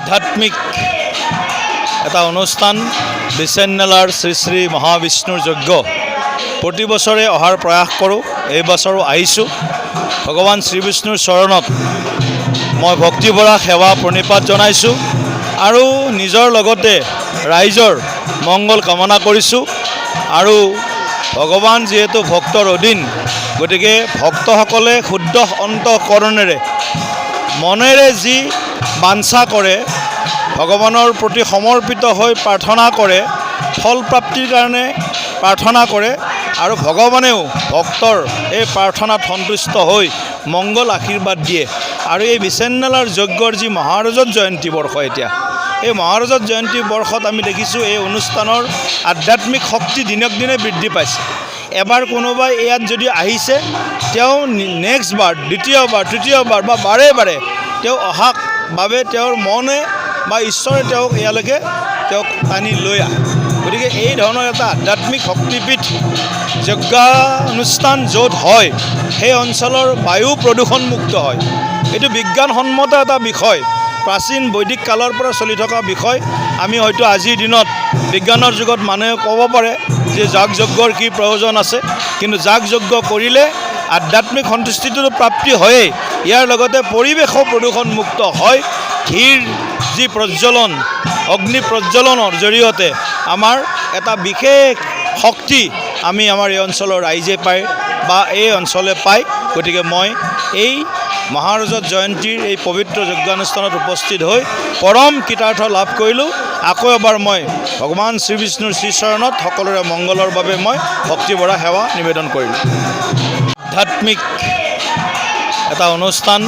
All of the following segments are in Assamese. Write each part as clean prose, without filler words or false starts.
আধ্যাত্মিক এটা অনুষ্ঠান বিচেন্নেলাৰ শ্ৰী শ্ৰী মহাবিষ্ণুৰ যজ্ঞ প্ৰতি বছৰে অহাৰ প্ৰয়াস কৰোঁ। এই বছৰো আহিছোঁ। ভগৱান শ্ৰীবিষ্ণুৰ চৰণত মই ভক্তিভৰা সেৱা প্ৰণিপাত জনাইছোঁ আৰু নিজৰ লগতে ৰাইজৰ মংগল কামনা কৰিছোঁ। আৰু ভগৱান যিহেতু ভক্তৰ অধীন, গতিকে ভক্তসকলে শুদ্ধ অন্তঃকৰণেৰে মনেৰে যি বাঞ্ছা কৰে, ভগৱানৰ প্ৰতি সমৰ্পিত হৈ প্ৰাৰ্থনা কৰে, ফল প্ৰাপ্তিৰ কাৰণে প্ৰাৰ্থনা কৰে আৰু ভগৱানেও ভক্তৰ এই প্ৰাৰ্থনাত সন্তুষ্ট হৈ মংগল আশীৰ্বাদ দিয়ে। আৰু এই বিচেন্নেলাৰ যজ্ঞৰ যি মহাৰজত জয়ন্তী বৰ্ষ, এতিয়া এই মহাৰজত জয়ন্তী বৰ্ষত আমি দেখিছোঁ এই অনুষ্ঠানৰ আধ্যাত্মিক শক্তি দিনক দিনে বৃদ্ধি পাইছে। এবাৰ কোনোবাই ইয়াত যদি আহিছে, তেওঁ নেক্সট বাৰ, দ্বিতীয়বাৰ, তৃতীয়বাৰ বা বাৰে বাৰে তেওঁ অহাৰ বাবে তেওঁৰ মনে বা ঈশ্বৰে তেওঁক ইয়ালৈকে টানি লৈ আহে। গতিকে এই ধৰণৰ এটা আধ্যাত্মিক শক্তিপীঠ যজ্ঞানুষ্ঠান য'ত হয়, সেই অঞ্চলৰ বায়ু প্ৰদূষণমুক্ত হয়। এইটো বিজ্ঞানসন্মত এটা বিষয়, প্ৰাচীন বৈদিক কালৰ পৰা চলি থকা বিষয়। আমি হয়তো আজিৰ দিনত বিজ্ঞানৰ যুগত মানুহে ক'ব পাৰে যে যাগ যজ্ঞৰ কি প্ৰয়োজন আছে, কিন্তু যাগ যজ্ঞ কৰিলে আধ্যাত্মিক সন্তুষ্টিটো প্ৰাপ্তি হয়েই, ইয়াৰ লগতে পৰিৱেশো প্ৰদূষণমুক্ত হয়। ঘিৰ যি প্ৰজ্বলন, অগ্নি প্ৰজ্বলনৰ জৰিয়তে আমাৰ এটা বিশেষ শক্তি আমি আমাৰ এই অঞ্চলৰ ৰাইজে পায় বা এই অঞ্চলে পায়। গতিকে মই এই মহাৰজত জয়ন্তীৰ এই পবিত্ৰ যজ্ঞানুষ্ঠানত উপস্থিত হৈ পৰম কৃতাৰ্থ লাভ কৰিলোঁ। আকৌ এবাৰ মই ভগৱান শ্ৰীবিষ্ণুৰ শ্ৰীচৰণত সকলোৰে মংগলৰ বাবে মই ভক্তিভৰা সেৱা নিবেদন কৰিলোঁ। আধ্যাত্মিক এটা অনুষ্ঠান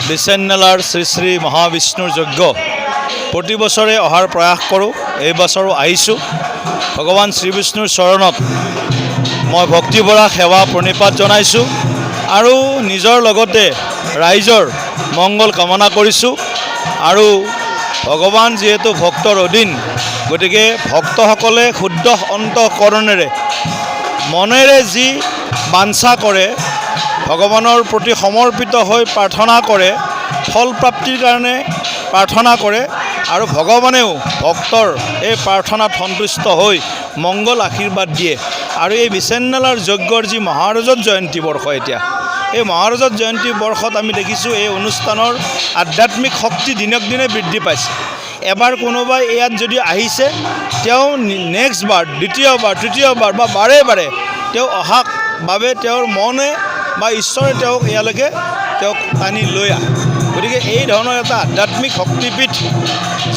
বিচেন্নেলাৰ শ্ৰী শ্ৰী মহাবিষ্ণুৰ যজ্ঞ প্ৰতি বছৰে অহাৰ প্ৰয়াস কৰোঁ। এই বছৰো আহিছোঁ। ভগৱান শ্ৰীবিষ্ণুৰ চৰণত মই ভক্তিভৰা সেৱা প্ৰণিপাত জনাইছোঁ আৰু নিজৰ লগতে ৰাইজৰ মংগল কামনা কৰিছোঁ। আৰু ভগৱান যিহেতু ভক্তৰ অধীন, গতিকে ভক্তসকলে শুদ্ধ অন্তঃকৰণেৰে মনেৰে যি বাঞ্ছা কৰে, ভগৱানৰ প্ৰতি সমৰ্পিত হৈ প্ৰাৰ্থনা কৰে, ফল প্ৰাপ্তিৰ কাৰণে প্ৰাৰ্থনা কৰে আৰু ভগৱানেও ভক্তৰ এই প্ৰাৰ্থনাত সন্তুষ্ট হৈ মংগল আশীৰ্বাদ দিয়ে। আৰু এই বিচেন্নেলাৰ যজ্ঞৰ যি মহাৰজত জয়ন্তী বৰ্ষ, এতিয়া এই মহাৰজত জয়ন্তী বৰ্ষত আমি দেখিছোঁ এই অনুষ্ঠানৰ আধ্যাত্মিক শক্তি দিনক দিনে বৃদ্ধি পাইছে। এবাৰ কোনোবাই ইয়াত যদি আহিছে, তেওঁ নেক্সট বাৰ, দ্বিতীয়বাৰ, তৃতীয়বাৰ বা বাৰে বাৰে তেওঁ অহাৰ বাবে তেওঁৰ মনে বা ঈশ্বৰে তেওঁক ইয়ালৈকে টানি লৈ আহে। গতিকে এই ধৰণৰ এটা আধ্যাত্মিক শক্তিপীঠ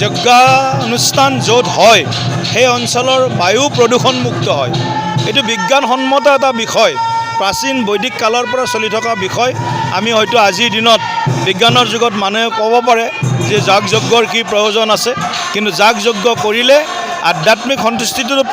যজ্ঞানুষ্ঠান য'ত হয়, সেই অঞ্চলৰ বায়ু প্ৰদূষণমুক্ত হয়। এইটো বিজ্ঞানসন্মত এটা বিষয়, প্ৰাচীন বৈদিক কালৰ পৰা চলি থকা বিষয়। আমি হয়তো আজিৰ দিনত বিজ্ঞানৰ যুগত মানুহে ক'ব পাৰে যে যাগ যজ্ঞৰ কি প্ৰয়োজন আছে, কিন্তু যাগ যজ্ঞ কৰিলে আধ্যাত্মিক সন্তুষ্টিটো